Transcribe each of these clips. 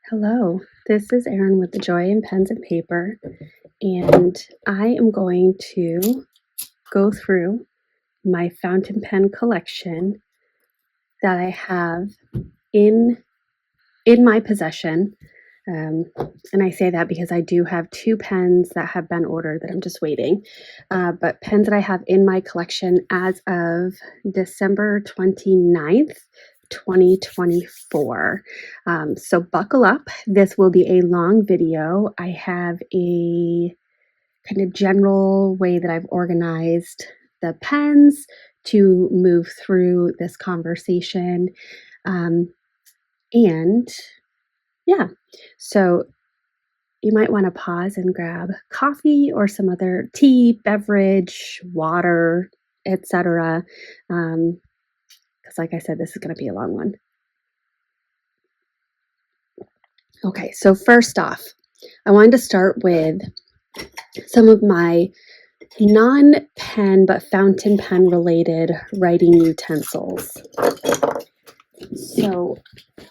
Hello, this is Erin with the Joy in Pens and Paper, and I am going to go through my fountain pen collection that I have in my possession. And I say that because I do have two pens that have been ordered that I'm just waiting. But pens that I have in my collection as of December 29th, 2024. So buckle up. This will be a long video. I have a kind of general way that I've organized the pens to move through this conversation. And yeah, so you might want to pause and grab coffee or some other tea, beverage, water, etc. Because like I said, this is going to be a long one. Okay, so first off, I wanted to start with some of my non-pen but fountain pen related writing utensils. So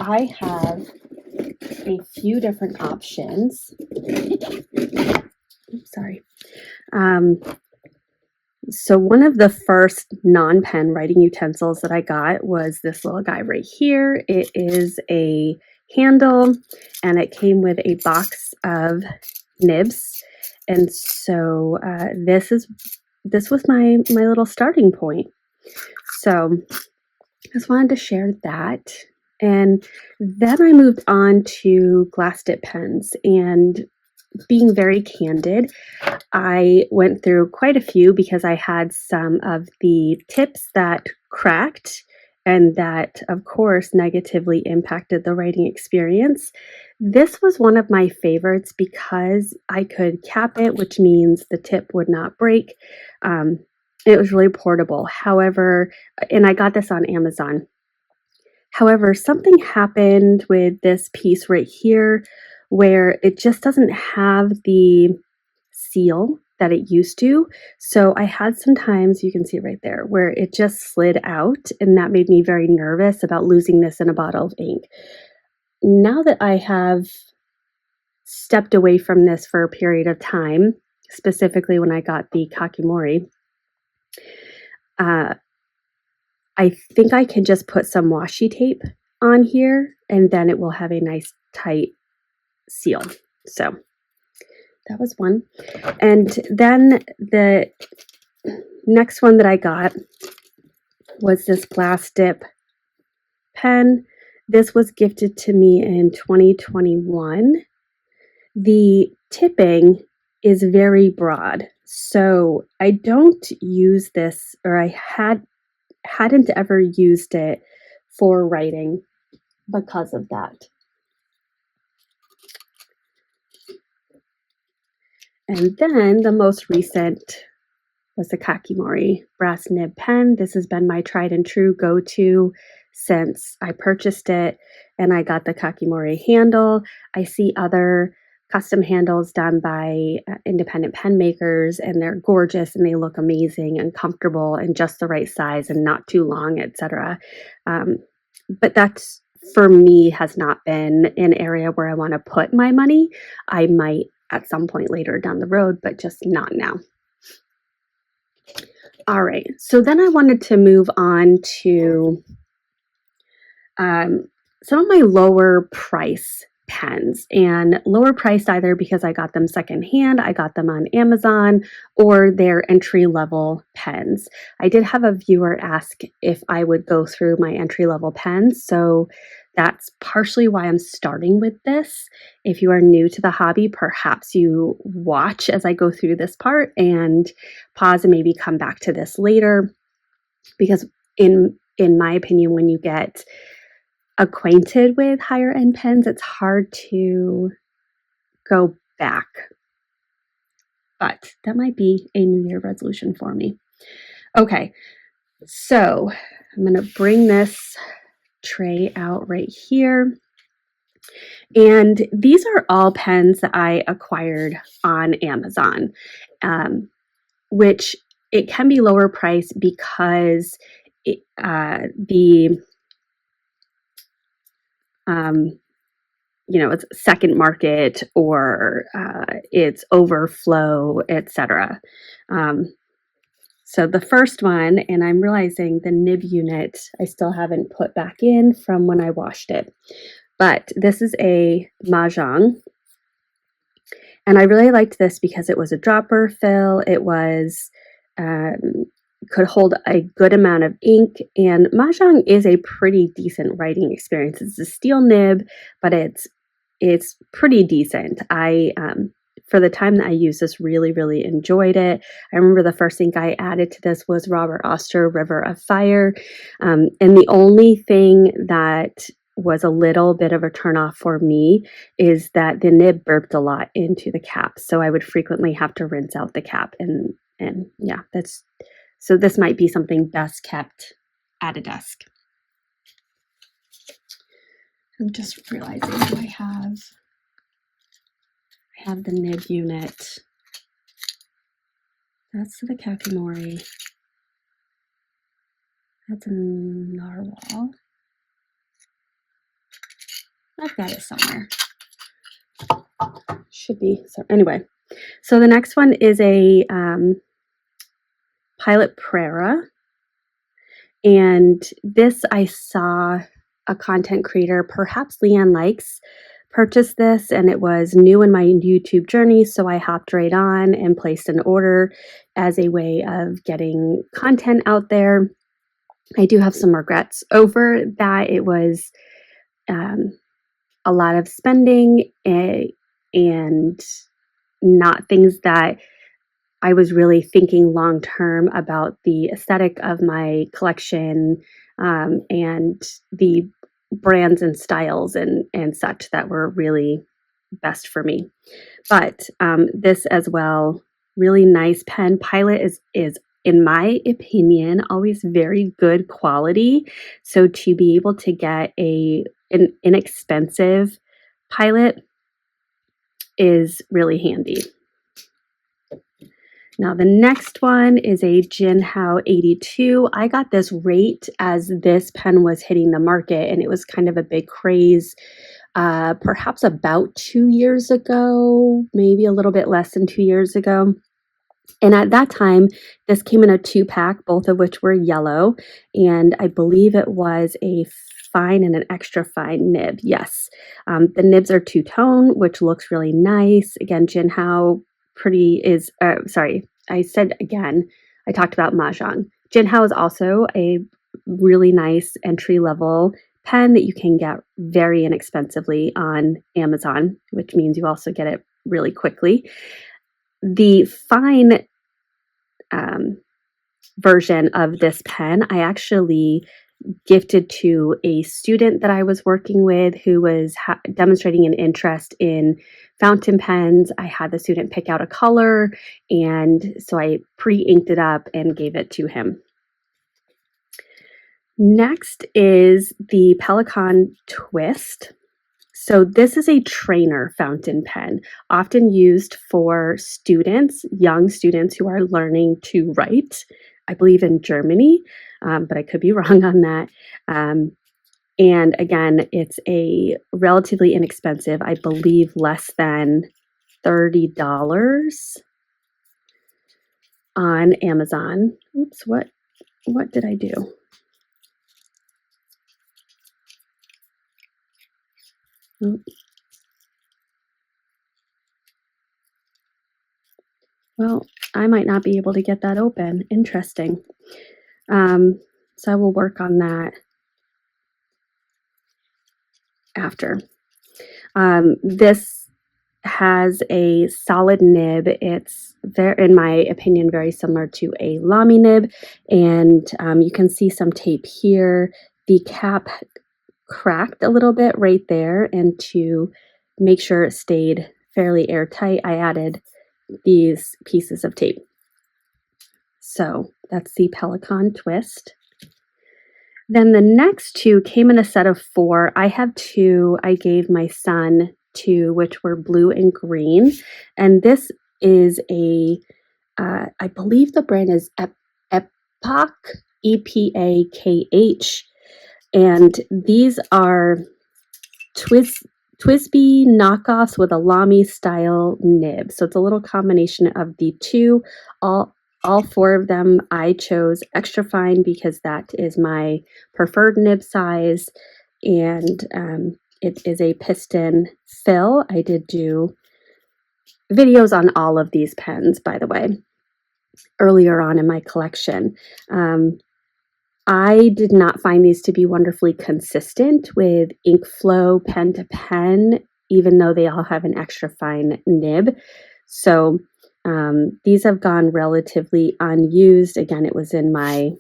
I have a few different options. Sorry. So one of the first non-pen writing utensils that I got was this little guy right here. It is a handle and it came with a box of nibs. And so this was my little starting point. So I just wanted to share that. And then I moved on to glass dip pens, and being very candid, I went through quite a few because I had some of the tips that cracked and that, of course, negatively impacted the writing experience. This was one of my favorites because I could cap it, which means the tip would not break. It was really portable. However, and I got this on Amazon. However, something happened with this piece right here where it just doesn't have the seal that it used to. So I had some times, you can see right there, where it just slid out, and that made me very nervous about losing this in a bottle of ink. Now that I have stepped away from this for a period of time, specifically when I got the Kakimori, I think I can just put some washi tape on here and then it will have a nice tight seal. So that was one. And then the next one that I got was this glass dip pen. This was gifted to me in 2021. The tipping is very broad. So I don't use this, or I hadn't ever used it for writing because of that. And then the most recent was the Kakimori brass nib pen. This has been my tried and true go-to since I purchased it and I got the Kakimori handle. I see other custom handles done by independent pen makers, and they're gorgeous and they look amazing and comfortable and just the right size and not too long, etc. But that's, for me, has not been an area where I want to put my money. I might at some point later down the road, but just not now. All right, so then I wanted to move on to some of my lower price pens, and lower priced either because I got them secondhand, I got them on Amazon, or they're entry level pens. I did have a viewer ask if I would go through my entry level pens, so that's partially why I'm starting with this. If you are new to the hobby, perhaps you watch as I go through this part and pause and maybe come back to this later, because in my opinion, when you get acquainted with higher end pens, it's hard to go back. But that might be a New Year resolution for me. Okay, so I'm going to bring this tray out right here. And these are all pens that I acquired on Amazon, which it can be lower price because it's second market or it's overflow, etc. So the first one, and I'm realizing the nib unit I still haven't put back in from when I washed it, but this is a mahjong. And I really liked this because it was a dropper fill. It was could hold a good amount of ink, and mahjong is a pretty decent writing experience. It's a steel nib, but it's pretty decent. I for the time that I used this, really enjoyed it. I remember the first thing I added to this was Robert Oster, River of Fire, and the only thing that was a little bit of a turnoff for me is that the nib burped a lot into the cap, so I would frequently have to rinse out the cap, and yeah, so this might be something best kept at a desk. I'm just realizing I have the nib unit. That's the kakimori. That's a narwhal. I've got it somewhere. Should be. So anyway, so the next one is a Pilot Prera. And this I saw a content creator, perhaps Leanne Likes, purchase this, and it was new in my YouTube journey, so I hopped right on and placed an order as a way of getting content out there. I do have some regrets over that. It was a lot of spending and not things that I was really thinking long term about the aesthetic of my collection and the brands and styles and such that were really best for me. But this as well, really nice pen. Pilot is in my opinion always very good quality. So to be able to get an inexpensive Pilot is really handy. Now the next one is a Jinhao 82. I got this right as this pen was hitting the market, and it was kind of a big craze, perhaps about 2 years ago, maybe a little bit less than 2 years ago. And at that time, this came in a 2-pack, both of which were yellow, and I believe it was a fine and an extra fine nib. Yes, the nibs are two-tone, which looks really nice. Again, Jinhao I said again, I talked about mahjong. Jinhao is also a really nice entry-level pen that you can get very inexpensively on Amazon, which means you also get it really quickly. The fine version of this pen, I actually gifted to a student that I was working with who was demonstrating an interest in fountain pens. I had the student pick out a color, and so I pre-inked it up and gave it to him. Next is the Pelikan Twist. So this is a trainer fountain pen, often used for students, young students who are learning to write, I believe in Germany, but I could be wrong on that. And again, it's a relatively inexpensive, I believe less than $30 on Amazon. Oops, what did I do? Well, I might not be able to get that open. Interesting. So I will work on that after. This has a solid nib. It's in my opinion, very similar to a Lamy nib, and you can see some tape here. The cap cracked a little bit right there, and to make sure it stayed fairly airtight, I added these pieces of tape. So that's the Pelikan Twist. Then the next two came in a set of 4. I have 2. I gave my son 2, which were blue and green. And this is I believe the brand is Epoch, EPAKH. And these are Twsbi knockoffs with a Lamy style nib. So it's a little combination of the two. All four of them I chose extra fine because that is my preferred nib size, and it is a piston fill. I did do videos on all of these pens, by the way, earlier on in my collection. I did not find these to be wonderfully consistent with ink flow pen to pen, even though they all have an extra fine nib. So these have gone relatively unused. Again, it was in my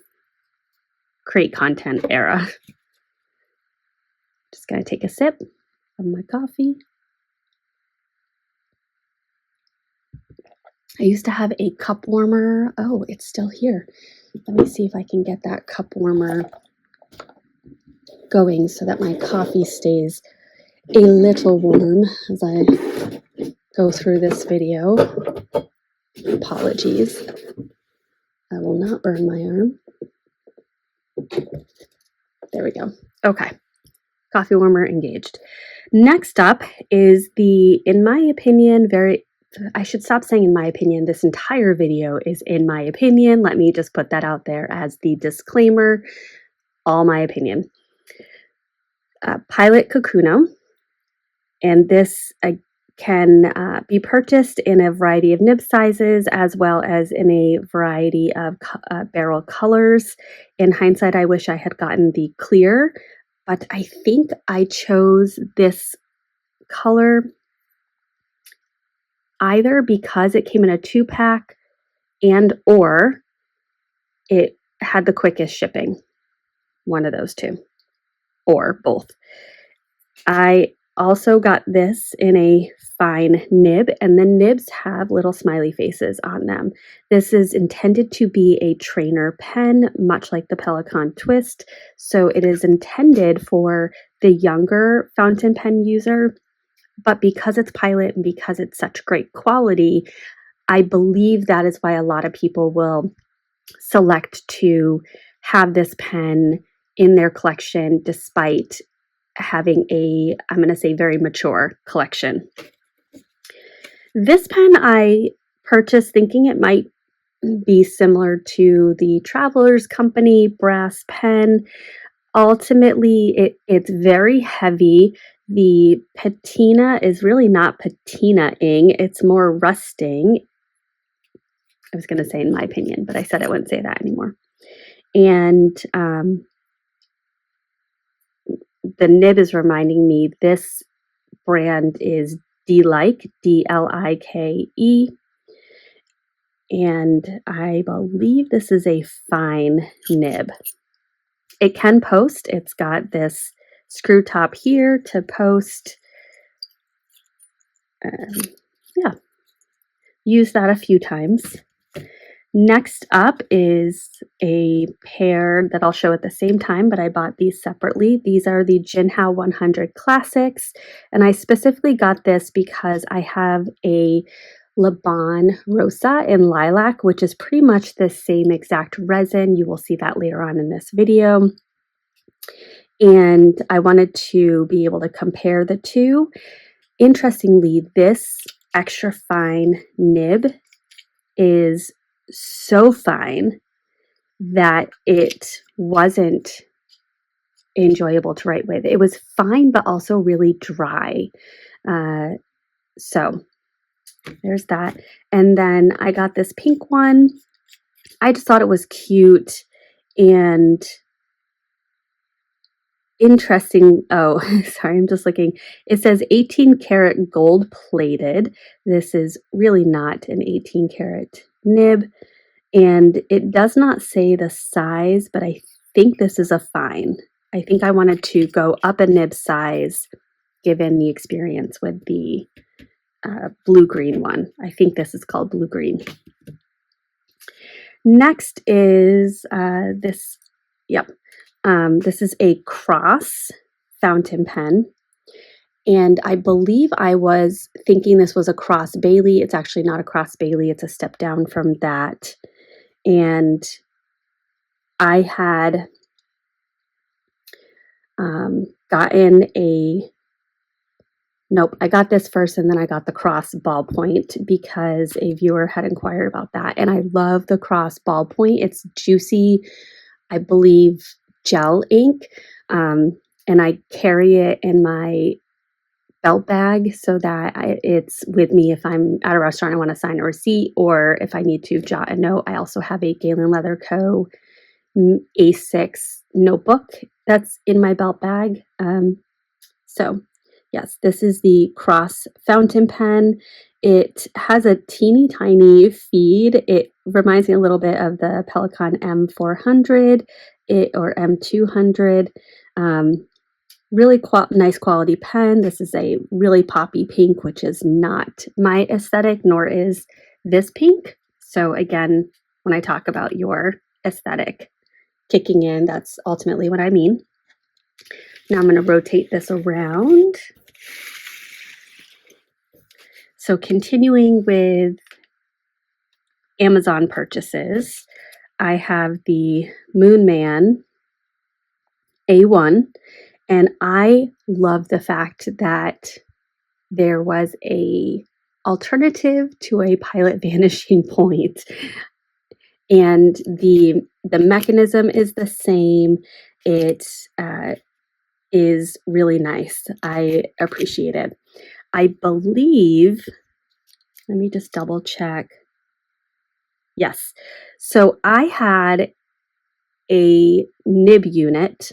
create content era. Just gonna take a sip of my coffee. I used to have a cup warmer. Oh, it's still here. Let me see if I can get that cup warmer going so that my coffee stays a little warm as I go through this video. Apologies. I will not burn my arm. There we go. Okay. Coffee warmer engaged. Next up is the, in my opinion, I should stop saying in my opinion. This entire video is in my opinion. Let me just put that out there as the disclaimer. All my opinion. Pilot Kakuno. And this can be purchased in a variety of nib sizes as well as in a variety of barrel colors. In hindsight, I wish I had gotten the clear, but I think I chose this color either because it came in a 2-pack and or it had the quickest shipping. One of those two, or both. I also got this in a fine nib, and the nibs have little smiley faces on them. This is intended to be a trainer pen, much like the Pelikan Twist. So it is intended for the younger fountain pen user, but because it's Pilot and because it's such great quality, I believe that is why a lot of people will select to have this pen in their collection despite having a, I'm going to say, very mature collection. This pen I purchased thinking it might be similar to the Traveler's Company brass pen. Ultimately, it's very heavy. The patina is really not patinaing. It's more rusting. I was going to say in my opinion, but I said I wouldn't say that anymore. And the nib is reminding me this brand is D-Like, D-L-I-K-E. And I believe this is a fine nib. It can post. It's got this screw top here to post. Yeah, used that a few times. Next up is a pair that I'll show at the same time, but I bought these separately. These are the Jinhao 100 Classics, and I specifically got this because I have a Laban Rosa in lilac, which is pretty much the same exact resin. You will see that later on in this video. And I wanted to be able to compare the two. Interestingly, this extra fine nib is so fine that it wasn't enjoyable to write with. It was fine, but also really dry. So there's that. And then I got this pink one. I just thought it was cute and interesting. Oh, sorry, I'm just looking. It says 18 karat gold plated. This is really not an 18 karat nib. And it does not say the size, but I think this is a fine. I think I wanted to go up a nib size given the experience with the blue-green one. I think this is called blue-green. Next is this, this is a Cross fountain pen. And I believe I was thinking this was a Cross Bailey. It's actually not a Cross Bailey. It's a step down from that. And I had gotten a Nope, I got this first and then I got the cross ballpoint because a viewer had inquired about that. And I love the cross ballpoint. It's juicy, I believe, gel ink. And I carry it in my belt bag so that it's with me if I'm at a restaurant, I want to sign a receipt, or if I need to jot a note. I also have a Galen Leather Co. A6 notebook that's in my belt bag. So yes, this is the Cross fountain pen. It has a teeny tiny feed. It reminds me a little bit of the Pelikan M400 or M200. Really nice quality pen. This is a really poppy pink, which is not my aesthetic, nor is this pink. So again, when I talk about your aesthetic kicking in, that's ultimately what I mean. Now I'm going to rotate this around. So continuing with Amazon purchases, I have the Moonman A1, and I love the fact that there was a alternative to a pilot vanishing point, and the mechanism is the same. It is really nice. I appreciate it. I believe, let me just double check. Yes. So I had a nib unit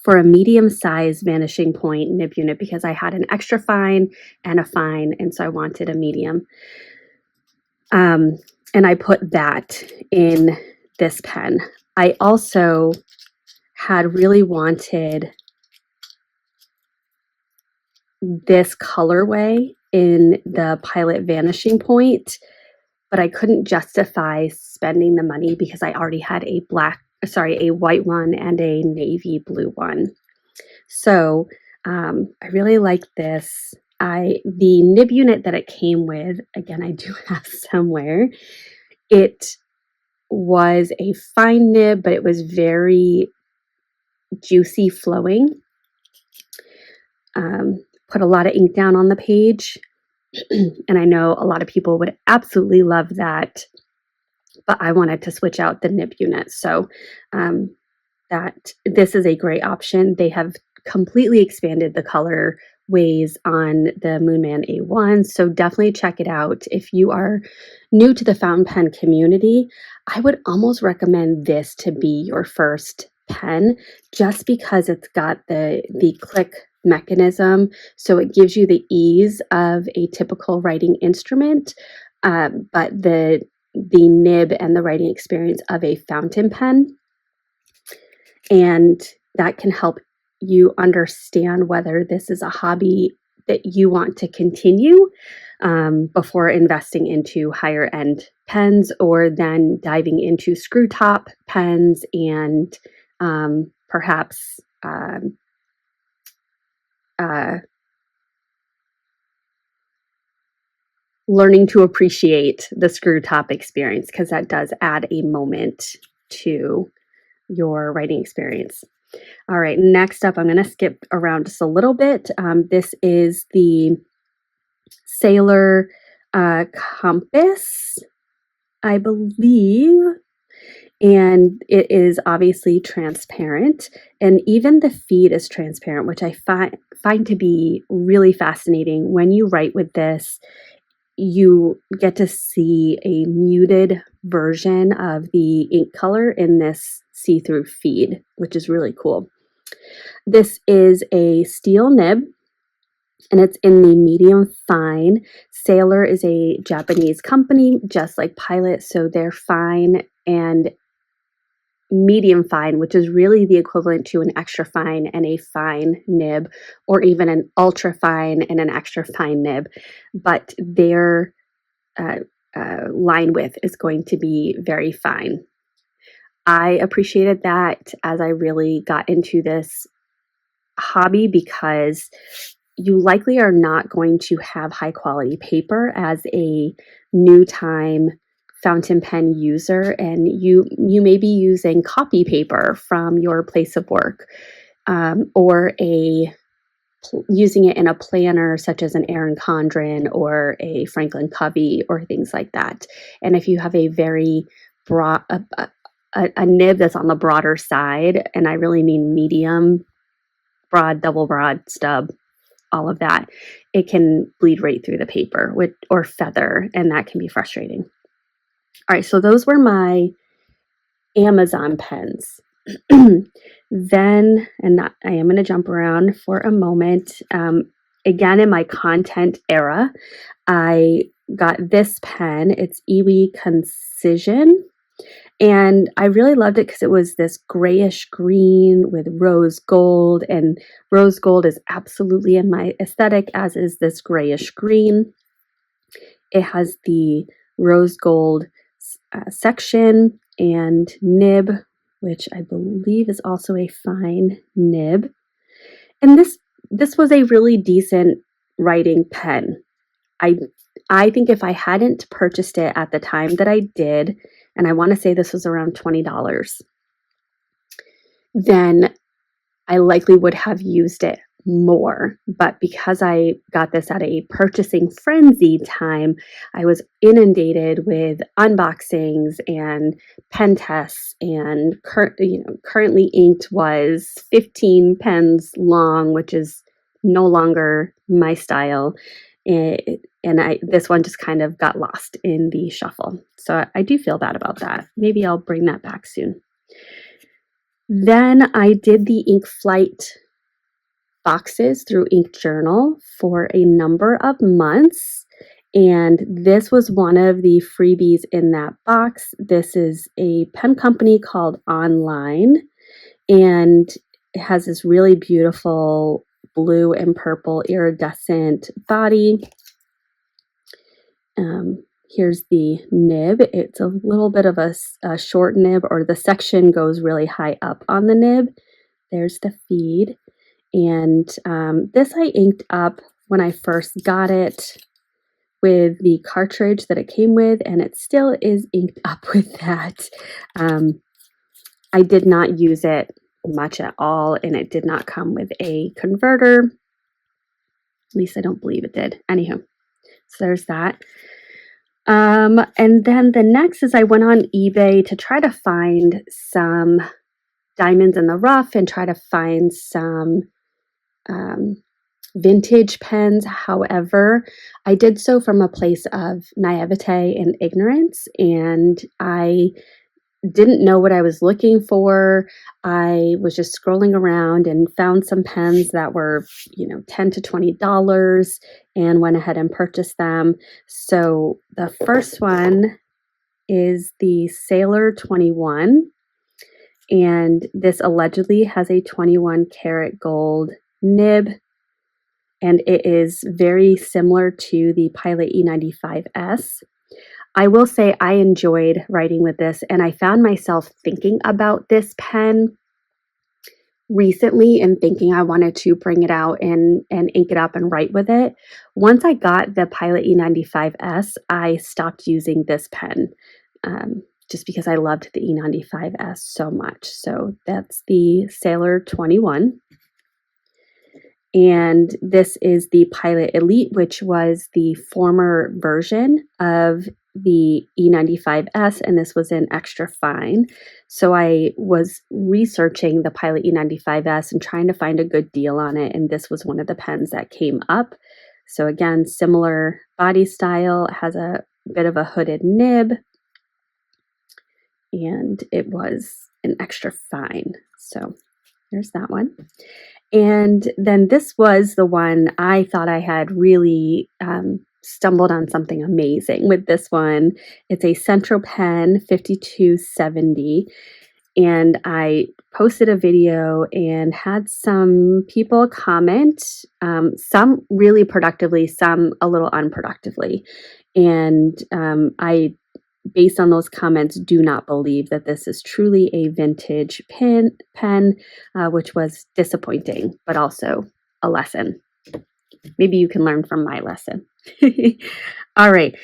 for a medium size vanishing point nib unit because I had an extra fine and a fine, and so I wanted a medium. And I put that in this pen. I also had really wanted this colorway in the Pilot Vanishing Point, but I couldn't justify spending the money because I already had a white one and a navy blue one. So I really like this. The nib unit that it came with, again, I do have somewhere. It was a fine nib, but it was very juicy flowing. Put a lot of ink down on the page, and I know a lot of people would absolutely love that, but I wanted to switch out the nib unit. So that this is a great option. They have completely expanded the color ways on the Moonman A1, so definitely check it out. If you are new to the fountain pen community, I would almost recommend this to be your first pen, just because it's got the click mechanism, so it gives you the ease of a typical writing instrument, but the nib and the writing experience of a fountain pen. And that can help you understand whether this is a hobby that you want to continue before investing into higher end pens, or then diving into screw top pens and perhaps learning to appreciate the screw top experience, because that does add a moment to your writing experience. All right, next up, I'm going to skip around just a little bit. This is the Sailor compass, I believe, and it is obviously transparent, and even the feed is transparent, which I find to be really fascinating. When you write with this, you get to see a muted version of the ink color in this see-through feed, which is really cool. This is a steel nib, and it's in the medium fine. Sailor is a Japanese company, just like Pilot, so they're fine and medium fine, which is really the equivalent to an extra fine and a fine nib, or even an ultra fine and an extra fine nib, but their line width is going to be very fine. I appreciated that as I really got into this hobby, because you likely are not going to have high quality paper as a new time fountain pen user, and you may be using copy paper from your place of work, or a using it in a planner such as an Erin Condren or a Franklin Covey or things like that. And if you have a very broad, a nib that's on the broader side, and I really mean medium, broad, double broad, stub, all of that, it can bleed right through the paper or feather, and that can be frustrating. All right, so those were my Amazon pens. Then, and I am going to jump around for a moment. Again, in my content era, I got this pen. It's Iwi Concision. And I really loved it because it was this grayish green with rose gold. And rose gold is absolutely in my aesthetic, as is this grayish green. It has the rose gold section and nib, which I believe is also a fine nib. And this was a really decent writing pen. I think if I hadn't purchased it at the time that I did, and I want to say this was around $20, then I likely would have used it more. But because I got this at a purchasing frenzy time, I was inundated with unboxings and pen tests, and currently inked was 15 pens long, which is no longer my style. This one just kind of got lost in the shuffle. So I do feel bad about that. Maybe I'll bring that back soon. Then I did the Ink Flight boxes through Ink Journal for a number of months. And this was one of the freebies in that box. This is a pen company called Online, and it has this really beautiful blue and purple iridescent body. Here's the nib. It's a little bit of a short nib, or the section goes really high up on the nib. There's the feed. And this I inked up when I first got it with the cartridge that it came with, and it still is inked up with that. I did not use it much at all, and it did not come with a converter. At least I don't believe it did. Anywho, so there's that. And then the next is I went on eBay to try to find some diamonds in the rough and try to find some vintage pens. However, I did so from a place of naivete and ignorance, and I didn't know what I was looking for. I was just scrolling around and found some pens that were, $10 to $20, and went ahead and purchased them. So the first one is the Sailor 21, and this allegedly has a 21 karat gold nib, and it is very similar to the Pilot E95S. I will say I enjoyed writing with this, and I found myself thinking about this pen recently and thinking I wanted to bring it out and ink it up and write with it. Once I got the Pilot E95S, I stopped using this pen just because I loved the E95S so much. So that's the Sailor 21. And this is the Pilot Elite, which was the former version of the E95S, and this was in extra fine. So I was researching the Pilot E95S and trying to find a good deal on it, and this was one of the pens that came up. So again, similar body style, it has a bit of a hooded nib, and it was an extra fine. So there's that one. And then this was the one I thought I had really stumbled on something amazing with this one. It's a Centro Pen 5270. And I posted a video and had some people comment, some really productively, some a little unproductively. And I, based on those comments, do not believe that this is truly a vintage pen, which was disappointing, but also a lesson. Maybe you can learn from my lesson. All right.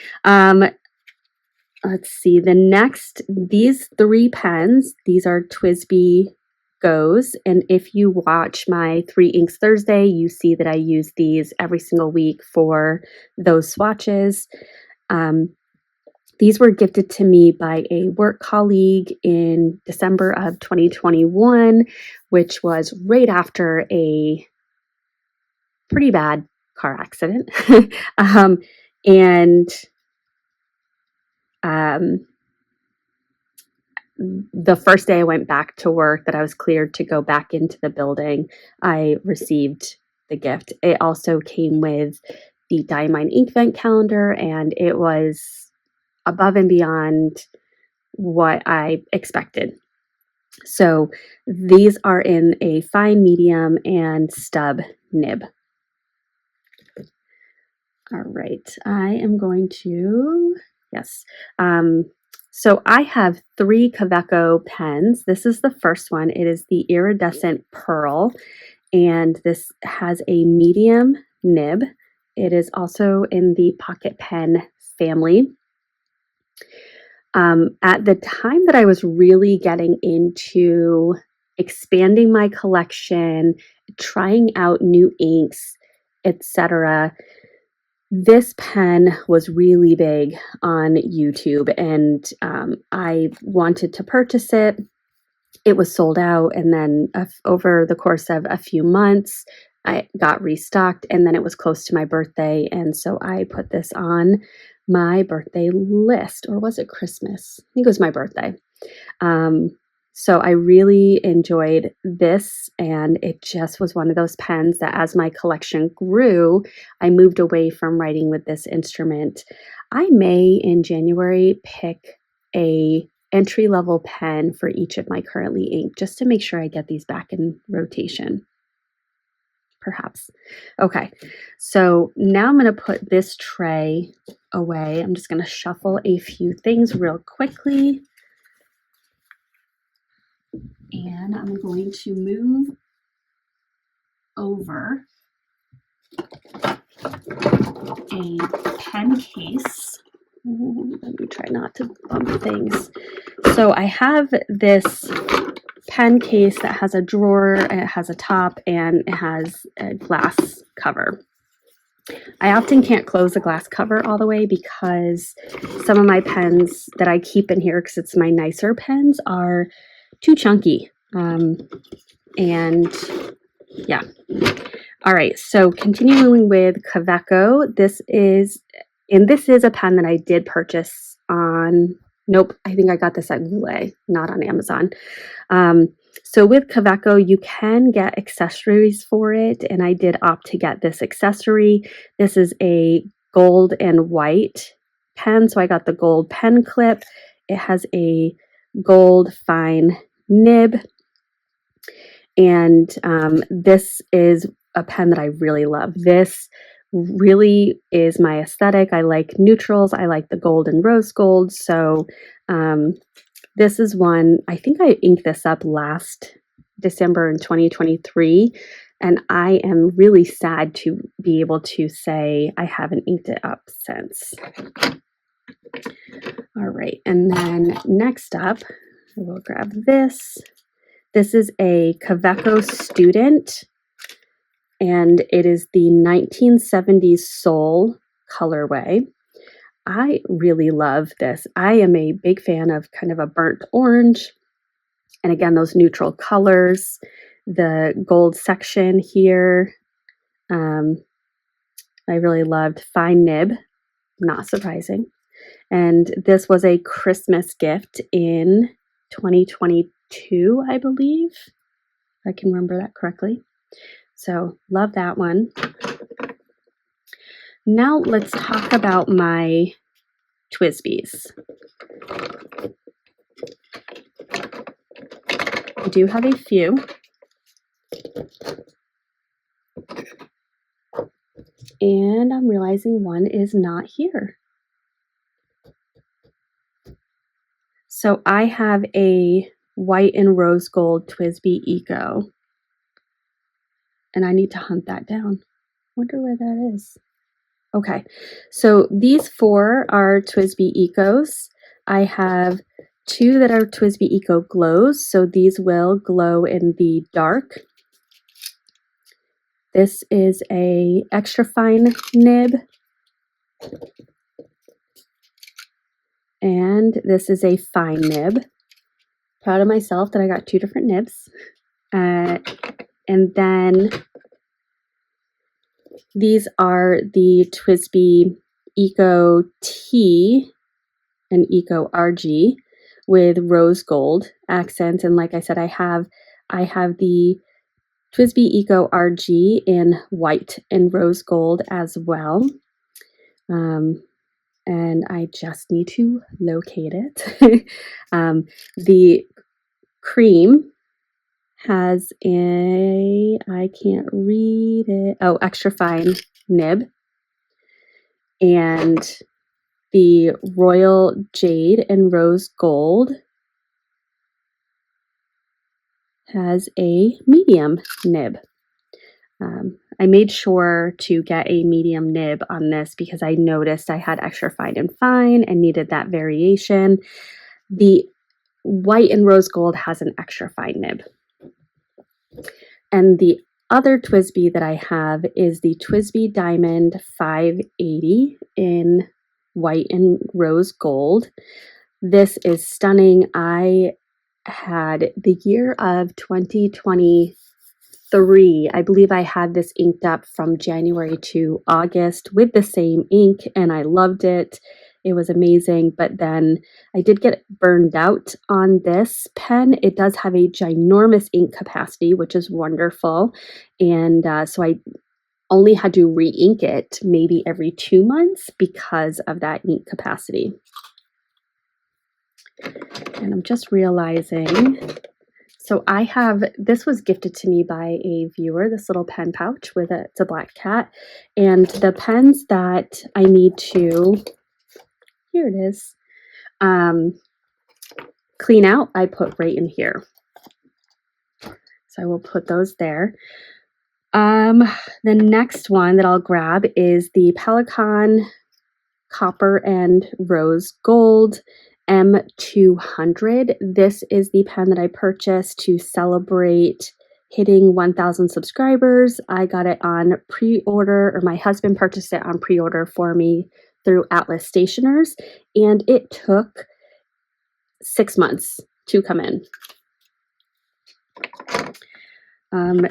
Let's see. The next, these three pens, these are Twsbi goes. And if you watch my 3 Inks Thursday, you see that I use these every single week for those swatches. These were gifted to me by a work colleague in December of 2021, which was right after a pretty bad car accident. And the first day I went back to work, that I was cleared to go back into the building, I received the gift. It also came with the Diamine Inkvent calendar, and it was above and beyond what I expected. So these are in a fine, medium, and stub nib. All right, I am going to, yes. So I have 3 Kaweco pens. This is the first one. It is the Iridescent Pearl, and this has a medium nib. It is also in the pocket pen family. At the time that I was really getting into expanding my collection, trying out new inks, etc., this pen was really big on YouTube, and I wanted to purchase it. It was sold out, and then over the course of a few months, I got restocked, and then it was close to my birthday, and so I put this on my birthday list. Or was it Christmas? I think it was my birthday. So I really enjoyed this, and it just was one of those pens that as my collection grew, I moved away from writing with this instrument. I may in January pick a entry-level pen for each of my currently inked, just to make sure I get these back in rotation. Perhaps. Okay, so now I'm going to put this tray away. I'm just going to shuffle a few things real quickly. And I'm going to move over a pen case. Let me try not to bump things. So I have this pen case that has a drawer, it has a top, and it has a glass cover. I often can't close the glass cover all the way because some of my pens that I keep in here, because it's my nicer pens, are too chunky. And yeah. All right, so continuing with Kaweco, this is a pen that I did purchase on, nope, I think I got this at Goulet, not on Amazon. So with Kaweco, you can get accessories for it, and I did opt to get this accessory. This is a gold and white pen, so I got the gold pen clip. It has a gold fine nib, and this is a pen that I really love. This really is my aesthetic. I like neutrals. I like the gold and rose gold. So this is one, I think I inked this up last December in 2023, and I am really sad to be able to say I haven't inked it up since. All right, and then next up, we'll grab this. This is a Kaweco Student, and it is the 1970s Soul colorway. I really love this. I am a big fan of kind of a burnt orange, and again, those neutral colors, the gold section here. I really loved fine nib, not surprising. And this was a Christmas gift in 2022, I believe. If I can remember that correctly. So love that one. Now let's talk about my Twsbis. I do have a few. And I'm realizing one is not here. So I have a white and rose gold Twsbi Eco. And I need to hunt that down. Wonder where that is. Okay, so these 4 are Twsbi Ecos. I have two that are Twsbi Eco Glows, so these will glow in the dark. This is a extra fine nib, and this is a fine nib. Proud of myself that I got two different nibs. And then these are the Twsbi Eco T and Eco RG with rose gold accents. And like I said, I have the Twsbi Eco RG in white and rose gold as well. And I just need to locate it. The cream has I can't read it. Oh, extra fine nib. And the royal jade and rose gold has a medium nib. I made sure to get a medium nib on this because I noticed I had extra fine and needed that variation. The white and rose gold has an extra fine nib. And the other Twsbi that I have is the Twsbi Diamond 580 in white and rose gold. This is stunning. I had the year of 2023. I believe I had this inked up from January to August with the same ink, and I loved it. It was amazing, but then I did get burned out on this pen. It does have a ginormous ink capacity, which is wonderful, and so I only had to re-ink it maybe every 2 months because of that ink capacity. And I'm just realizing, so I have, this was gifted to me by a viewer, this little pen pouch with it's a black cat, and the pens that I need to, here it is, clean out, I put right in here. So I will put those there. The next one that I'll grab is the Pelikan Copper and Rose Gold M200. This is the pen that I purchased to celebrate hitting 1,000 subscribers. I got it on pre-order, or my husband purchased it on pre-order for me through Atlas Stationers, and it took 6 months to come in.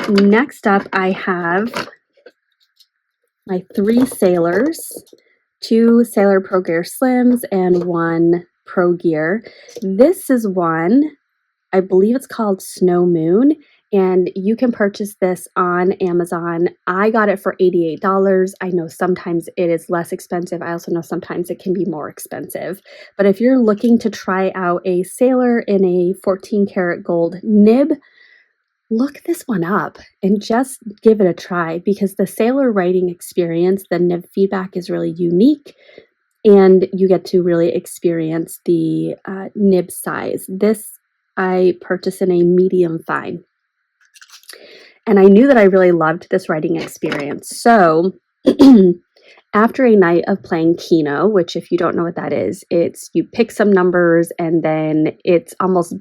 Next up, I have my 3 Sailors, 2 Sailor Pro Gear Slims and 1 Pro Gear. This is one, I believe it's called Snow Moon, and you can purchase this on Amazon. I got it for $88. I know sometimes it is less expensive. I also know sometimes it can be more expensive. But if you're looking to try out a Sailor in a 14 karat gold nib, look this one up and just give it a try, because the Sailor writing experience, the nib feedback is really unique, and you get to really experience the nib size. This I purchased in a medium fine. And I knew that I really loved this writing experience. So after a night of playing Keno, which if you don't know what that is, it's you pick some numbers and then it's almost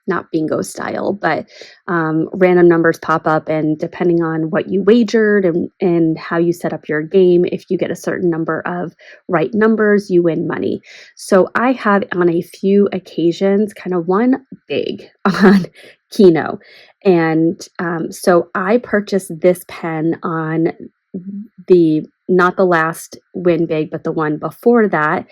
not bingo style, but random numbers pop up, and depending on what you wagered and how you set up your game, if you get a certain number of right numbers, you win money. So I have on a few occasions kind of won big on Keno. And so I purchased this pen on the, not the last win big, but the one before that.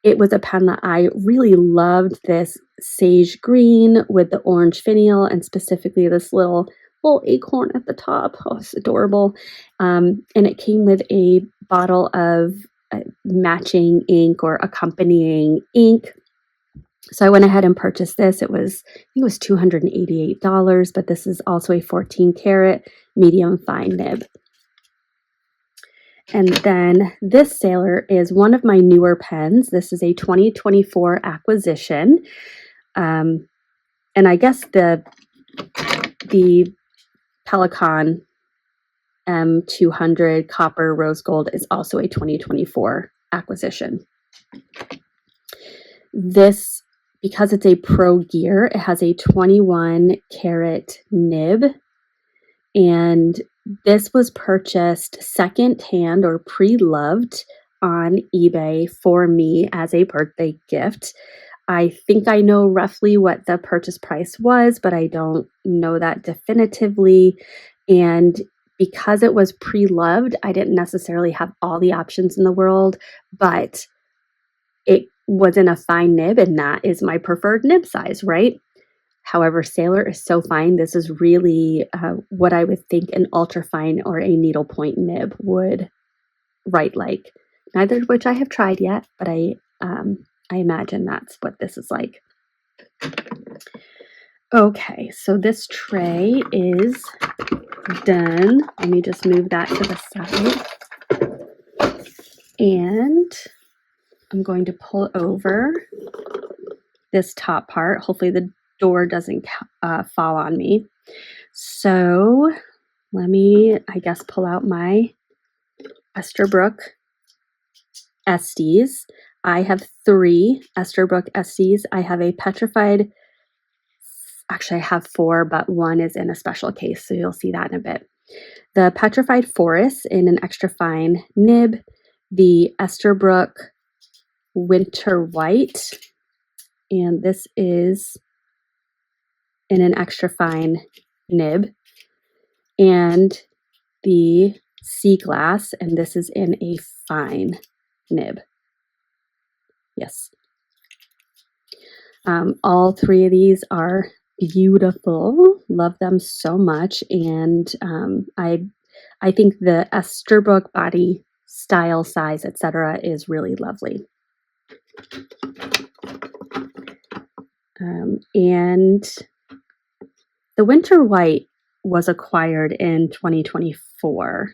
It was a pen that I really loved, this sage green with the orange finial, and specifically this little acorn at the top. Oh, it's adorable. And it came with a bottle of matching ink or accompanying ink. So I went ahead and purchased this. It was, I think it was $288, but this is also a 14 karat medium fine nib. And then this Sailor is one of my newer pens. This is a 2024 acquisition. And I guess the Pelikan M200 Copper Rose Gold is also a 2024 acquisition. This because it's a Pro Gear, it has a 21 karat nib, and this was purchased secondhand or pre-loved on eBay for me as a birthday gift. I think I know roughly what the purchase price was, but I don't know that definitively. And because it was pre-loved, I didn't necessarily have all the options in the world, but it was in a fine nib, and that is my preferred nib size, right? However, Sailor is so fine. This is really what I would think an ultra fine or a needlepoint nib would write like. Neither of which I have tried yet, but I imagine that's what this is like. Okay, so this tray is done. Let me just move that to the side. And I'm going to pull over this top part. Hopefully the door doesn't fall on me. So let me, I guess, pull out my Esterbrook Estes. I have 3 Esterbrook Estes. I have a petrified, actually I have 4, but one is in a special case, so you'll see that in a bit. The petrified forest in an extra fine nib, the Esterbrook winter white, and this is in an extra fine nib, and the sea glass, and this is in a fine nib. Yes. All 3 of these are beautiful. Love them so much, and I think the Esterbrook body style, size, etc. is really lovely. And the winter white was acquired in 2024.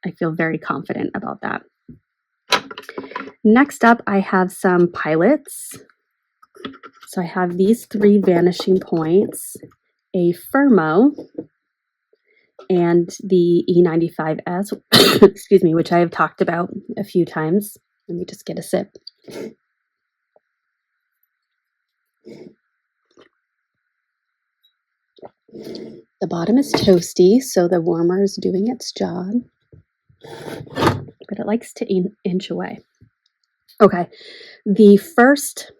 I feel very confident about that. Next up, I have some pilots. So I have these 3 vanishing points, a Firmo, and the E95S, excuse me, which I have talked about a few times. Let me just get a sip. The bottom is toasty, so the warmer is doing its job, but it likes to inch away. Okay, the first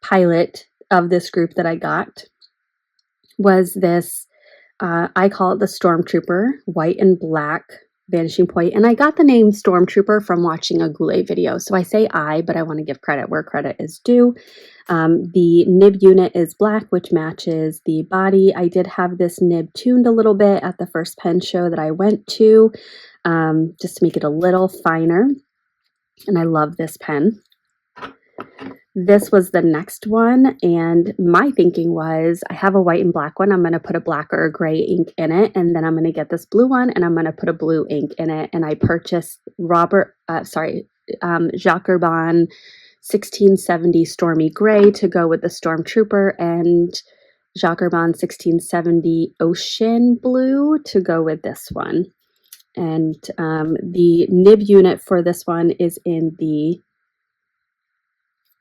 pilot of this group that I got was this, I call it the Stormtrooper, white and black vanishing point, and I got the name Stormtrooper from watching a Goulet video, so I say I, but I want to give credit where credit is due. The nib unit is black, which matches the body. I did have this nib tuned a little bit at the first pen show that I went to, just to make it a little finer, and I love this pen. This was the next one, and my thinking was, I have a white and black one. I'm going to put a black or a gray ink in it, and then I'm going to get this blue one, and I'm going to put a blue ink in it. And I purchased Jacques Urban 1670 Stormy Gray to go with the Stormtrooper, and Jacques Urban 1670 Ocean Blue to go with this one. And the nib unit for this one is in the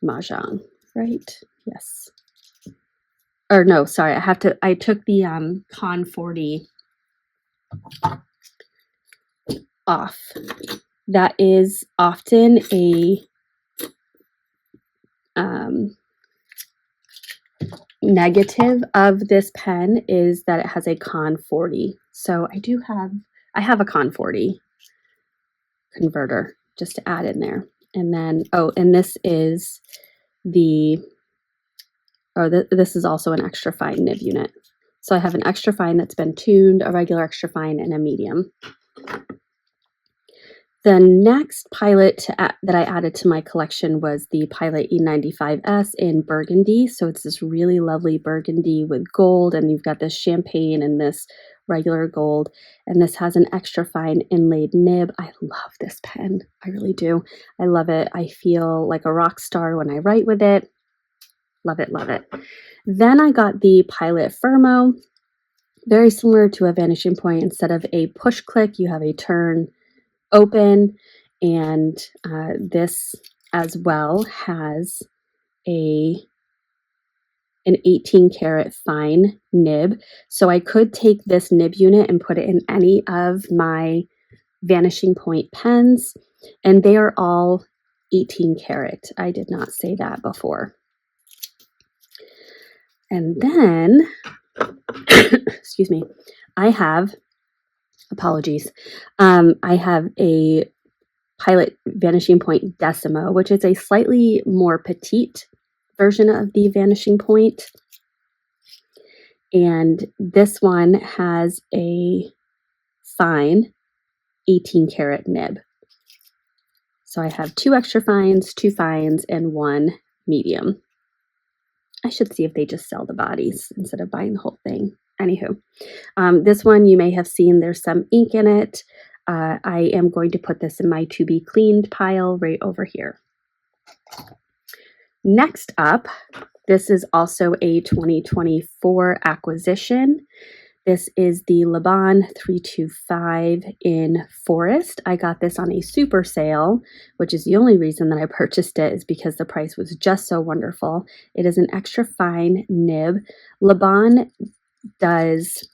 Mahjong, right? Yes. Or no, sorry, I took the Con 40 off. That is often a negative of this pen, is that it has a Con 40. So I have a Con 40 converter just to add in there. And then, and this is this is also an extra fine nib unit. So I have an extra fine that's been tuned, a regular extra fine, and a medium. The next pilot that I added to my collection was the Pilot E95S in burgundy. So it's this really lovely burgundy with gold, and you've got this champagne and this regular gold, and this has an extra fine inlaid nib. I love this pen. I really do. I love it. I feel like a rock star when I write with it. Love it, love it. Then I got the Pilot Firmo, very similar to a vanishing point. Instead of a push click, you have a turn open, and this as well has a an 18 karat fine nib. So I could take this nib unit and put it in any of my Vanishing Point pens, and they are all 18 karat. I did not say that before. And then, excuse me, I have, apologies, I have a Pilot Vanishing Point Decimo, which is a slightly more petite version of the Vanishing Point. And this one has a fine 18 karat nib. So I have 2 extra fines, 2 fines, and 1 medium. I should see if they just sell the bodies instead of buying the whole thing. Anywho, this one you may have seen there's some ink in it. I am going to put this in my to be cleaned pile right over here. Next up, this is also a 2024 acquisition. This is the Laban 325 in Forest. I got this on a super sale, which is the only reason that I purchased it, is because the price was just so wonderful. It is an extra fine nib. Laban does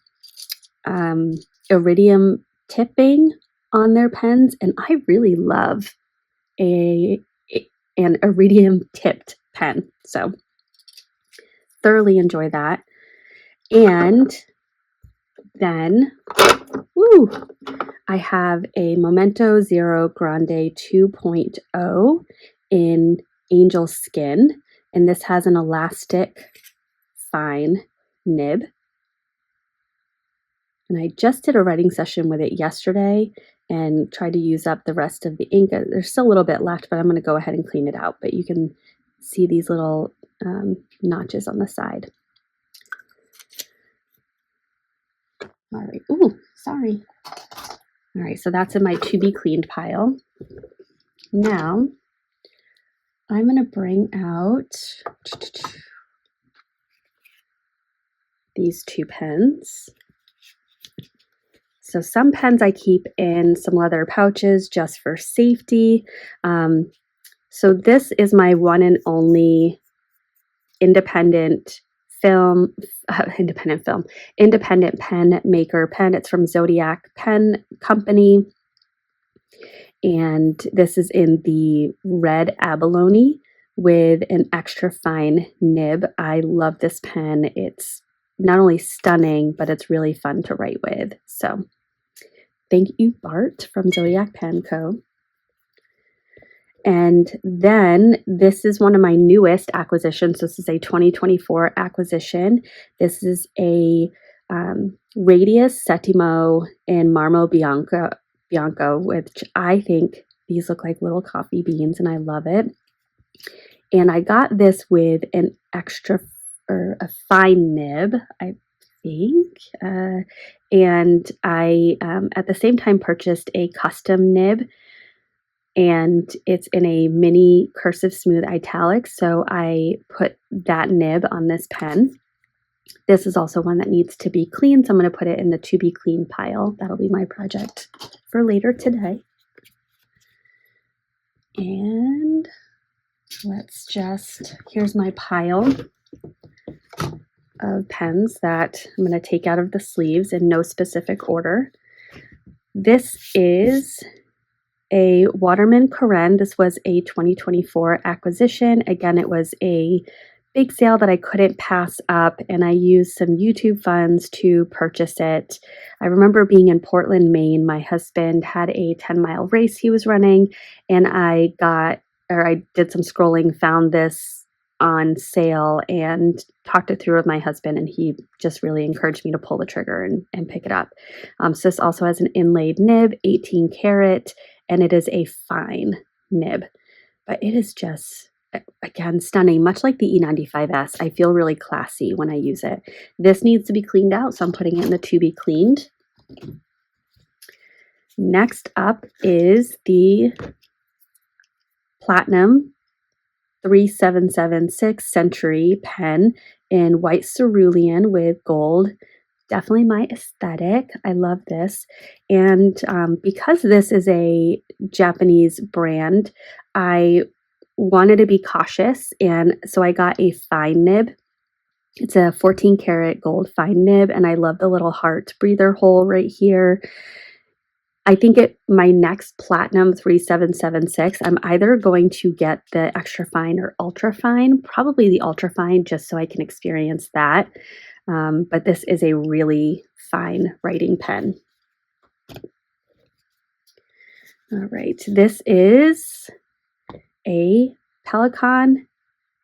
iridium tipping on their pens, and I really love an iridium tipped pen. So thoroughly enjoy that. And then, I have a Memento Zero Grande 2.0 in Angel Skin, and this has an elastic fine nib. And I just did a writing session with it yesterday and tried to use up the rest of the ink. There's still a little bit left, but I'm going to go ahead and clean it out. But you can see these little notches on the side. All right. Ooh, sorry. All right, so that's in my to be cleaned pile. Now, I'm going to bring out these 2 pens. So some pens I keep in some leather pouches just for safety. So this is my one and only independent pen maker pen. It's from Zodiac Pen Company. And this is in the red abalone with an extra fine nib. I love this pen. It's not only stunning, but it's really fun to write with. So thank you, Bart from Zodiac Pen Co. And then this is one of my newest acquisitions. This is a 2024 acquisition. This is a Radius Settimo in Marmo Bianco, which I think these look like little coffee beans, and I love it. And I got this with an extra or a fine nib, I think. And I at the same time purchased a custom nib, and it's in a mini cursive smooth italic. So I put that nib on this pen. This is also one that needs to be cleaned, so I'm going to put it in the to be cleaned pile. That'll be my project for later today. And here's my pile of pens that I'm going to take out of the sleeves in no specific order. This is a Waterman Karen. This was a 2024 acquisition. Again, it was a big sale that I couldn't pass up, and I used some YouTube funds to purchase it. I remember being in Portland, Maine. My husband had a 10-mile race he was running, and I did some scrolling, found this on sale, and talked it through with my husband, and he just really encouraged me to pull the trigger and pick it up. So this also has an inlaid nib, 18 karat, and it is a fine nib, but it is just, again, stunning. Much like the E95S, I feel really classy when I use it. This needs to be cleaned out, so I'm putting it in the to be cleaned. Next up is the Platinum 3776 Century pen in white cerulean with gold. Definitely my aesthetic. I love this. And because this is a Japanese brand, I wanted to be cautious, and so I got a fine nib. It's a 14 karat gold fine nib, and I love the little heart breather hole right here. I think my next Platinum 3776, I'm either going to get the extra fine or ultra fine, probably the ultra fine, just so I can experience that. But this is a really fine writing pen. All right, this is a Pelikan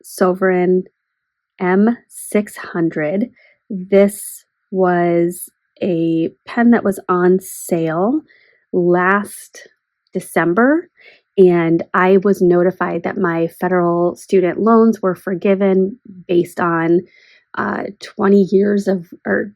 Sovereign M600. This was a pen that was on sale last December, and I was notified that my federal student loans were forgiven based on 20 years of, or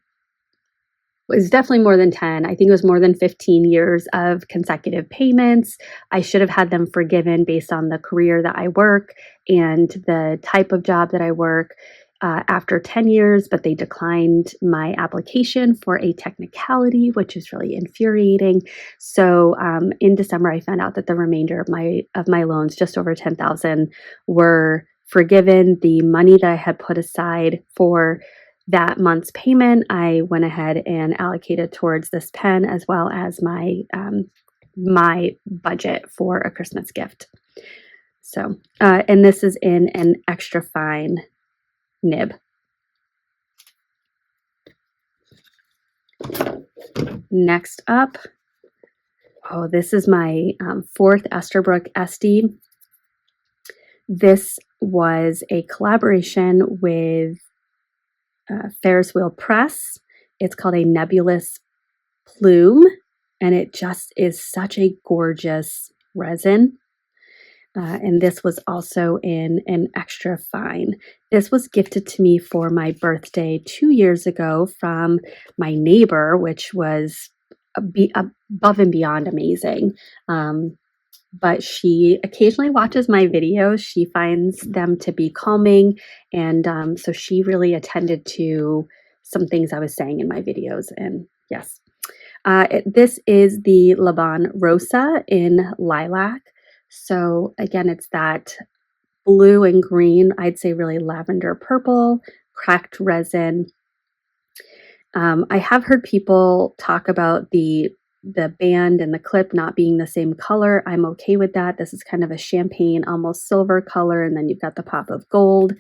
it was definitely more than 10. I think it was more than 15 years of consecutive payments. I should have had them forgiven based on the career that I work and the type of job that I work after 10 years, but they declined my application for a technicality, which is really infuriating. So in December, I found out that the remainder of my loans, just over 10,000, were forgiven. The money that I had put aside for that month's payment, I went ahead and allocated towards this pen, as well as my my budget for a Christmas gift. So, and this is in an extra fine nib. Next up, oh, this is my fourth Esterbrook SD. This was a collaboration with Ferris Wheel Press. It's called a Nebulous Plume, and it just is such a gorgeous resin. And this was also in an extra fine. This was gifted to me for my birthday 2 years ago from my neighbor, which was above and beyond amazing. But she occasionally watches my videos. She finds them to be calming, and so she really attended to some things I was saying in my videos. And yes, this is the Laban Rosa in lilac. So again, it's that blue and green, I'd say really lavender purple, cracked resin. I have heard people talk about the band and the clip not being the same color. I'm okay with that. This is kind of a champagne, almost silver color, and then you've got the pop of gold.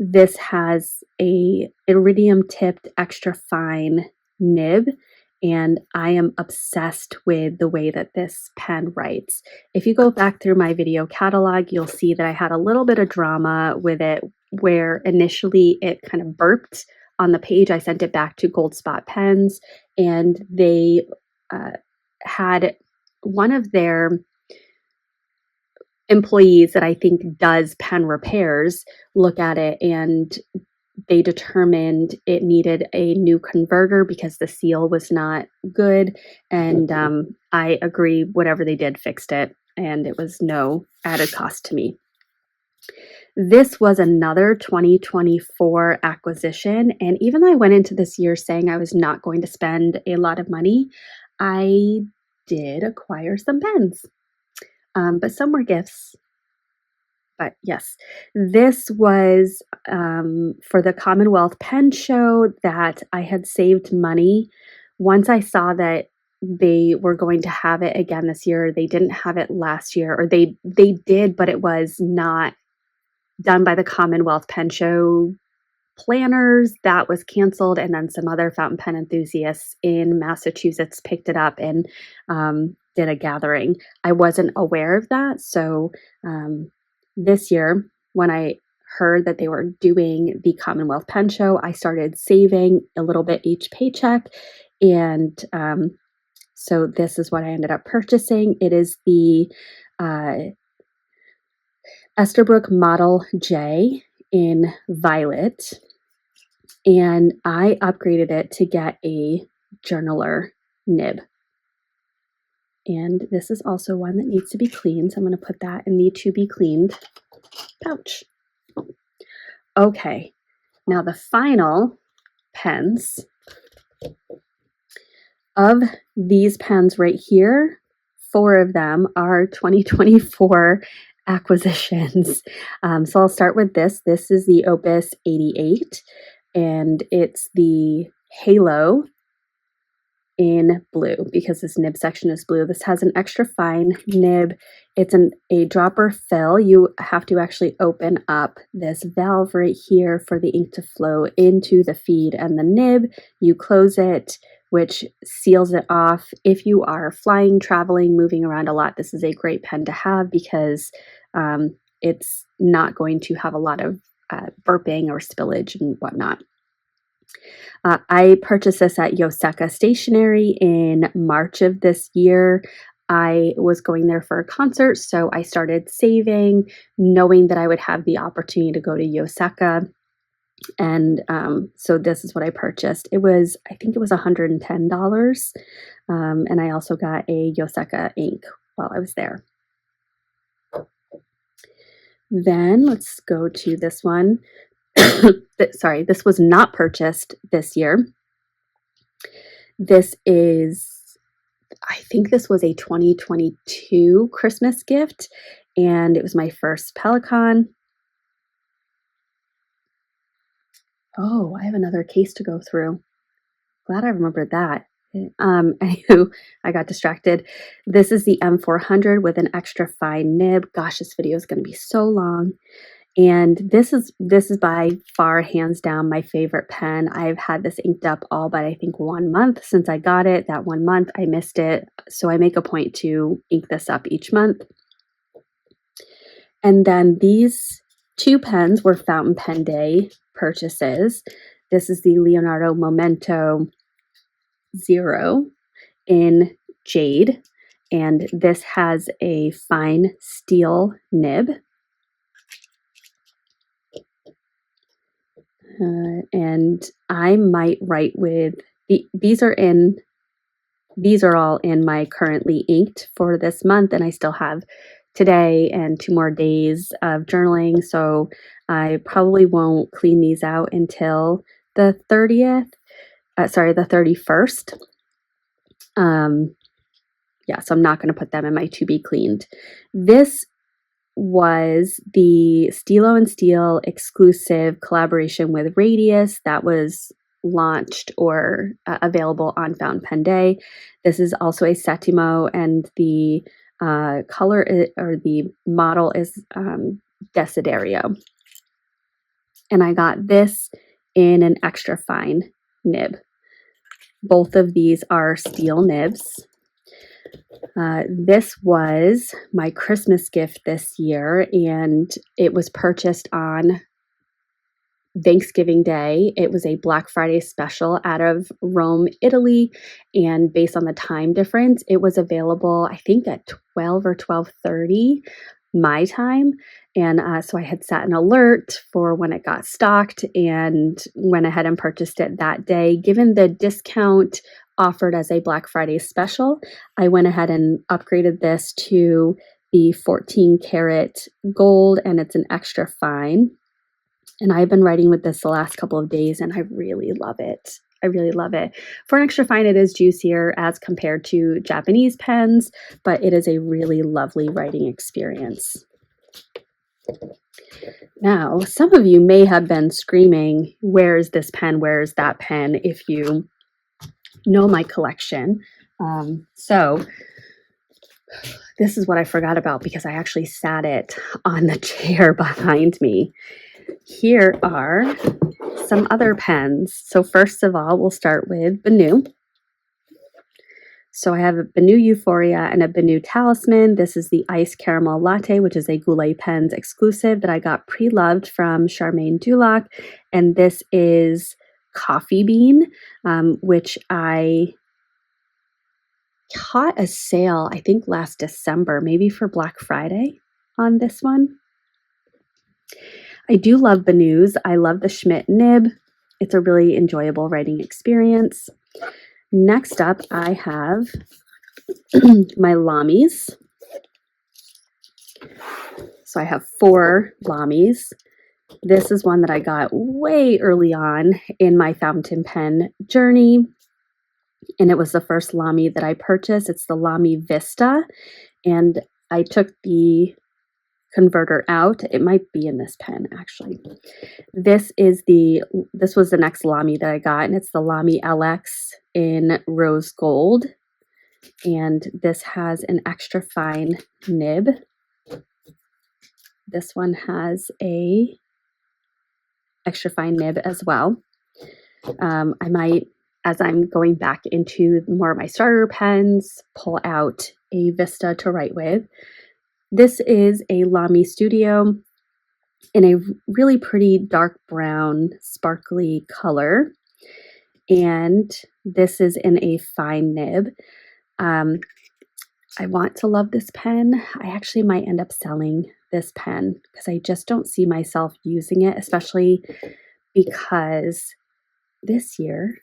This has a iridium tipped extra fine nib, and I am obsessed with the way that this pen writes. If you go back through my video catalog, you'll see that I had a little bit of drama with it, where initially it kind of burped on the page. I sent it back to Gold Spot Pens, and they had one of their employees that I think does pen repairs look at it, and they determined it needed a new converter because the seal was not good. And I agree, whatever they did fixed it, and it was no added cost to me. This was another 2024 acquisition, and even though I went into this year saying I was not going to spend a lot of money, I did acquire some pens, but some were gifts. But yes, this was for the Commonwealth Pen Show that I had saved money. Once I saw that they were going to have it again this year, they didn't have it last year, or they did, but it was not done by the Commonwealth Pen Show planners. That was canceled, and then some other fountain pen enthusiasts in Massachusetts picked it up and did a gathering. I wasn't aware of that, so this year, when I heard that they were doing the Commonwealth Pen Show, I started saving a little bit each paycheck, and so this is what I ended up purchasing. It is the Esterbrook Model J in violet, and I upgraded it to get a journaler nib. And this is also one that needs to be cleaned, so I'm going to put that in the to be cleaned pouch. Okay, now the final pens. Of these pens right here, 4 of them are 2024 acquisitions. So I'll start with this. This is the Opus 88. and it's the Halo in blue because this nib section is blue. This has an extra fine nib. It's a dropper fill. You have to actually open up this valve right here for the ink to flow into the feed and the nib. You close it, which seals it off. If you are flying, traveling, moving around a lot, this is a great pen to have because it's not going to have a lot of burping or spillage and whatnot. I purchased this at Yoseka Stationery in March of this year. I was going there for a concert, so I started saving, knowing that I would have the opportunity to go to Yoseka. And so this is what I purchased. I think it was $110. And I also got a Yoseka ink while I was there. Then let's go to this one. Sorry, this was not purchased this year. I think this was a 2022 Christmas gift, and it was my first Pelican. Oh, I have another case to go through. Glad I remembered that. Anywho, I got distracted. This is the M400 with an extra fine nib. Gosh, this video is going to be so long. And this is by far, hands down, my favorite pen. I've had this inked up all but I think 1 month since I got it. That 1 month I missed it, so I make a point to ink this up each month. And then these two pens were fountain pen day purchases. This is the Leonardo Momento 0 in jade, and this has a fine steel nib. And I might write with these are all in my currently inked for this month, and I still have today and 2 more days of journaling, so I probably won't clean these out until the 31st. Yeah, so I'm not going to put them in my to be cleaned. This was the Stilo and Steel exclusive collaboration with Radius that was launched or available on Fountain Pen Day. This is also a Settimo, and the color or the model is Desiderio. And I got this in an extra fine nib. Both of these are steel nibs. This was my Christmas gift this year, and it was purchased on Thanksgiving Day. It was a Black Friday special out of Rome, Italy, and based on the time difference, it was available, I think, at 12 or 12:30 my time. And so I had set an alert for when it got stocked and went ahead and purchased it that day. Given the discount offered as a Black Friday special, I went ahead and upgraded this to the 14 karat gold, and it's an extra fine. And I've been writing with this the last couple of days, and I really love it. I really love it. For an extra fine, it is juicier as compared to Japanese pens, but it is a really lovely writing experience. Now, some of you may have been screaming, "Where is this pen? Where is that pen?" if you know my collection. So this is what I forgot about because I actually sat it on the chair behind me. Here are some other pens. So first of all, we'll start with Benu. So I have a Benu Euphoria and a Benu Talisman. This is the Ice Caramel Latte, which is a Goulet Pens exclusive that I got pre-loved from Charmaine Dulac. And this is Coffee Bean, which I caught a sale, I think last December, maybe for Black Friday on this one. I do love Benus. I love the Schmidt nib. It's a really enjoyable writing experience. Next up, I have my Lamys. So I have 4 Lamys. This is one that I got way early on in my fountain pen journey, and it was the first Lamy that I purchased. It's the Lamy Vista, and I took the converter out. It might be in this pen actually. This was the next Lamy that I got, and it's the Lamy LX in rose gold. And this has an extra fine nib. This one has a extra fine nib as well. I might, as I'm going back into more of my starter pens, pull out a Vista to write with. This is a Lamy Studio in a really pretty dark brown, sparkly color. And this is in a fine nib. I want to love this pen. I actually might end up selling this pen because I just don't see myself using it, especially because this year,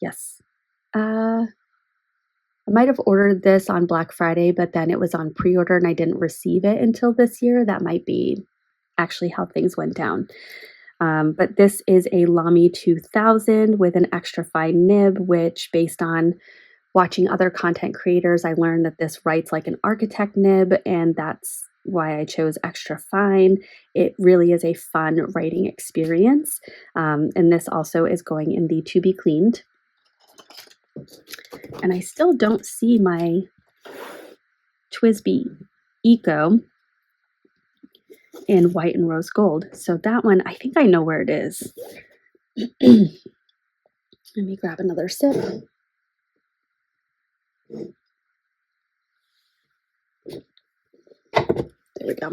yes, I might have ordered this on Black Friday, but then it was on pre-order and I didn't receive it until this year. That might be actually how things went down. But this is a Lamy 2000 with an extra fine nib, which based on watching other content creators, I learned that this writes like an architect nib, and that's why I chose extra fine. It really is a fun writing experience. And this also is going in the to be cleaned. And I still don't see my Twsbi Eco in white and rose gold. So that one, I think I know where it is. Let me grab another sip. There we go.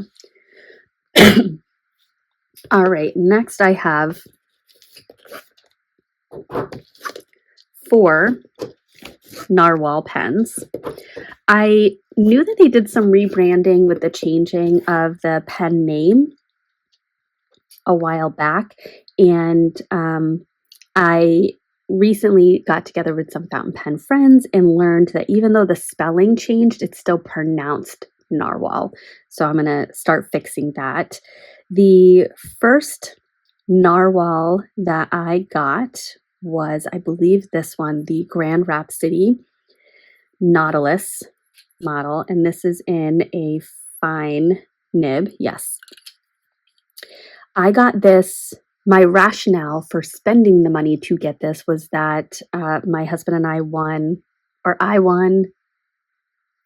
All right, next I have 4 Narwhal pens. I knew that they did some rebranding with the changing of the pen name a while back, and I recently got together with some fountain pen friends and learned that even though the spelling changed, it's still pronounced narwhal. So I'm going to start fixing that. The first narwhal that I got was, I believe this one, the Grand Rhapsody Nautilus model, and this is in a fine nib. Yes. I got this. My rationale for spending the money to get this was that my husband and I won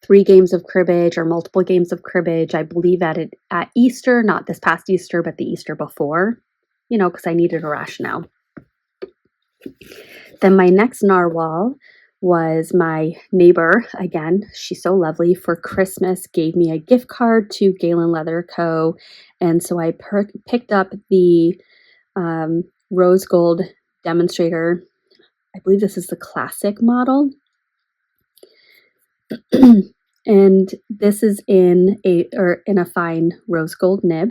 3 games of cribbage or multiple games of cribbage, I believe at Easter, not this past Easter, but the Easter before, because I needed a rationale. Then my next narwhal was my neighbor. Again, she's so lovely. For Christmas, gave me a gift card to Galen Leather Co. And so I picked up the rose gold demonstrator. I believe this is the classic model. And this is in a fine rose gold nib.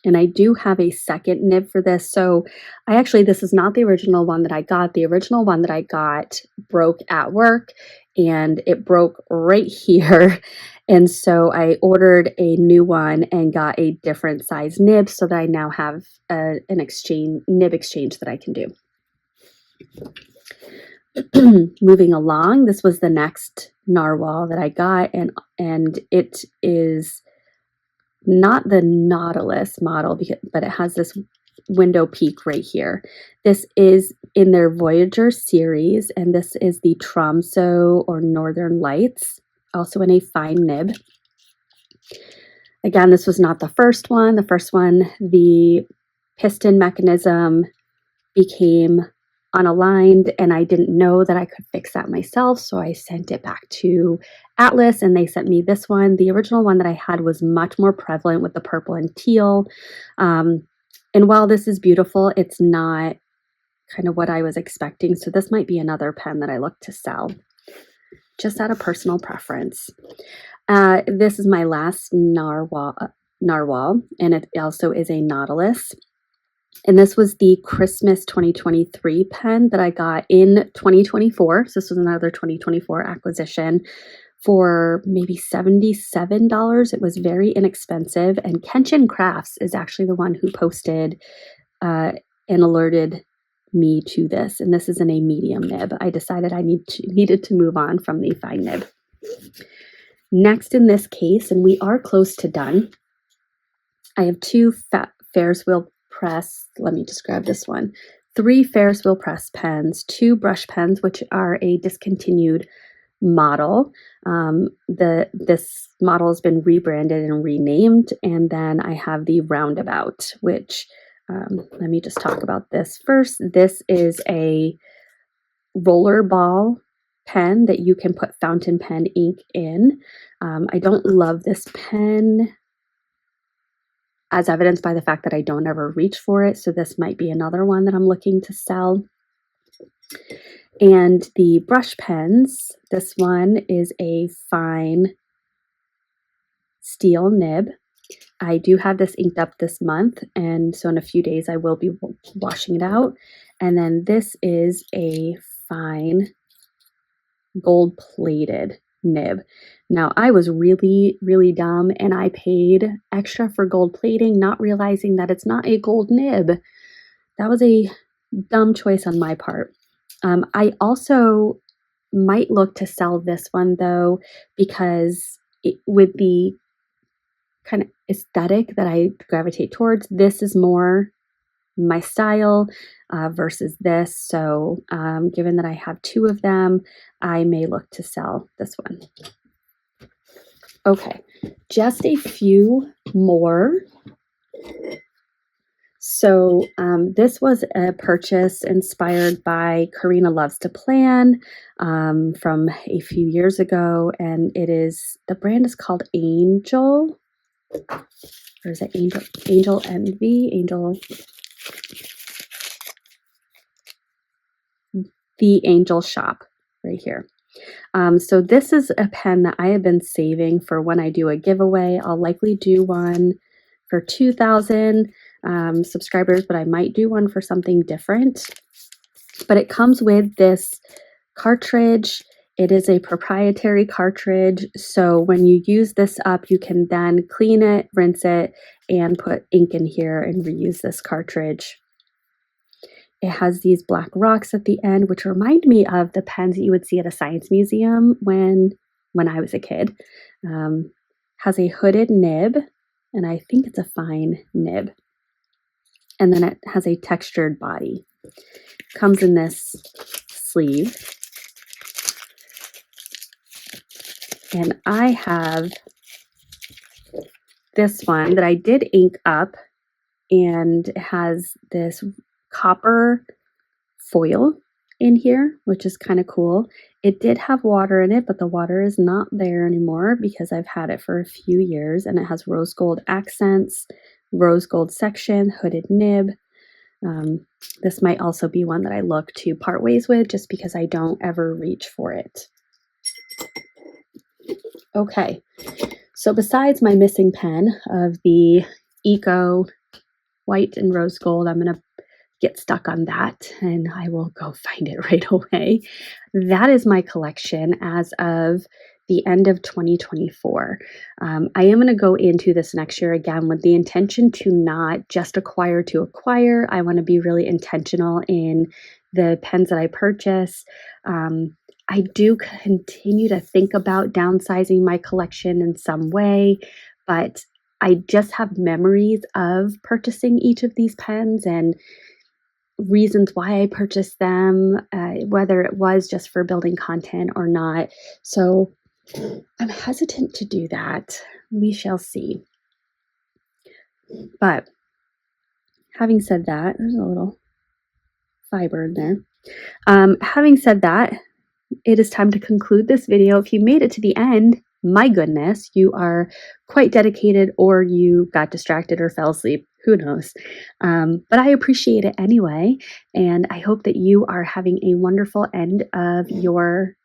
And I do have a second nib for this. So this is not the original one that I got. The original one that I got broke at work, and it broke right here. And so I ordered a new one and got a different size nib so that I now have an nib exchange that I can do. Moving along, this was the next narwhal that I got, and it is not the Nautilus model, but it has this window peak right here. This is in their Voyager series, and this is the Tromso or Northern Lights, also in a fine nib. Again, this was not the first one. The first one, the piston mechanism became unaligned, and I didn't know that I could fix that myself, so I sent it back to Atlas, and they sent me this one. The original one that I had was much more prevalent with the purple and teal, and while this is beautiful, it's not kind of what I was expecting, so this might be another pen that I look to sell, just out of personal preference. This is my last narwhal, and it also is a Nautilus. And this was the Christmas 2023 pen that I got in 2024. So this was another 2024 acquisition for maybe $77. It was very inexpensive. And Kenshin Crafts is actually the one who posted and alerted me to this. And this is in a medium nib. I decided I needed to move on from the fine nib. Next in this case, and we are close to done, I have two Ferris wheel press, let me describe this one, 3 Ferris wheel press pens, 2 brush pens, which are a discontinued model. This model has been rebranded and renamed. And then I have the roundabout, which let me just talk about this first. This is a roller ball pen that you can put fountain pen ink in. I don't love this pen, as evidenced by the fact that I don't ever reach for it. So this might be another one that I'm looking to sell. And the brush pens, this one is a fine steel nib. I do have this inked up this month, and so in a few days I will be washing it out. And then this is a fine gold-plated nib. Now, I was really, really dumb, and I paid extra for gold plating, not realizing that it's not a gold nib. That was a dumb choice on my part. I also might look to sell this one, though, because with the kind of aesthetic that I gravitate towards, this is more my style versus this. So given that I have 2 of them, I may look to sell this one. Okay, just a few more. So this was a purchase inspired by Karina Loves to Plan from a few years ago, and the brand is called Angel, or is it Angel Envy? The Angel Shop right here. So this is a pen that I have been saving for when I do a giveaway. I'll likely do one for 2,000 subscribers, but I might do one for something different. But it comes with this cartridge. It is a proprietary cartridge, so when you use this up, you can then clean it, rinse it, and put ink in here and reuse this cartridge. It has these black rocks at the end, which remind me of the pens that you would see at a science museum when I was a kid. Has a hooded nib, and I think it's a fine nib. And then it has a textured body. Comes in this sleeve. And I have this one that I did ink up, and it has this copper foil in here, which is kind of cool. It did have water in it, but the water is not there anymore because I've had it for a few years, and it has rose gold accents, rose gold section, hooded nib. This might also be one that I look to part ways with just because I don't ever reach for it. Okay, so besides my missing pen of the Eco white and rose gold, I'm going to get stuck on that and I will go find it right away. That is my collection as of the end of 2024. I am going to go into this next year again with the intention to not just acquire to acquire. I want to be really intentional in the pens that I purchase. I do continue to think about downsizing my collection in some way, but I just have memories of purchasing each of these pens and reasons why I purchased them, whether it was just for building content or not. So I'm hesitant to do that. We shall see. But having said that, there's a little fiber in there. Having said that, it is time to conclude this video. If you made it to the end, my goodness, you are quite dedicated, or you got distracted or fell asleep. Who knows? But I appreciate it anyway. And I hope that you are having a wonderful end of your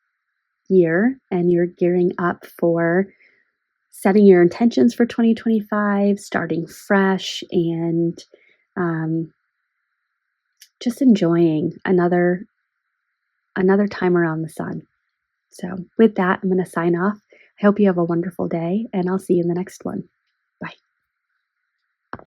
year and you're gearing up for setting your intentions for 2025, starting fresh, and just enjoying another time around the sun. So with that, I'm going to sign off. I hope you have a wonderful day, and I'll see you in the next one.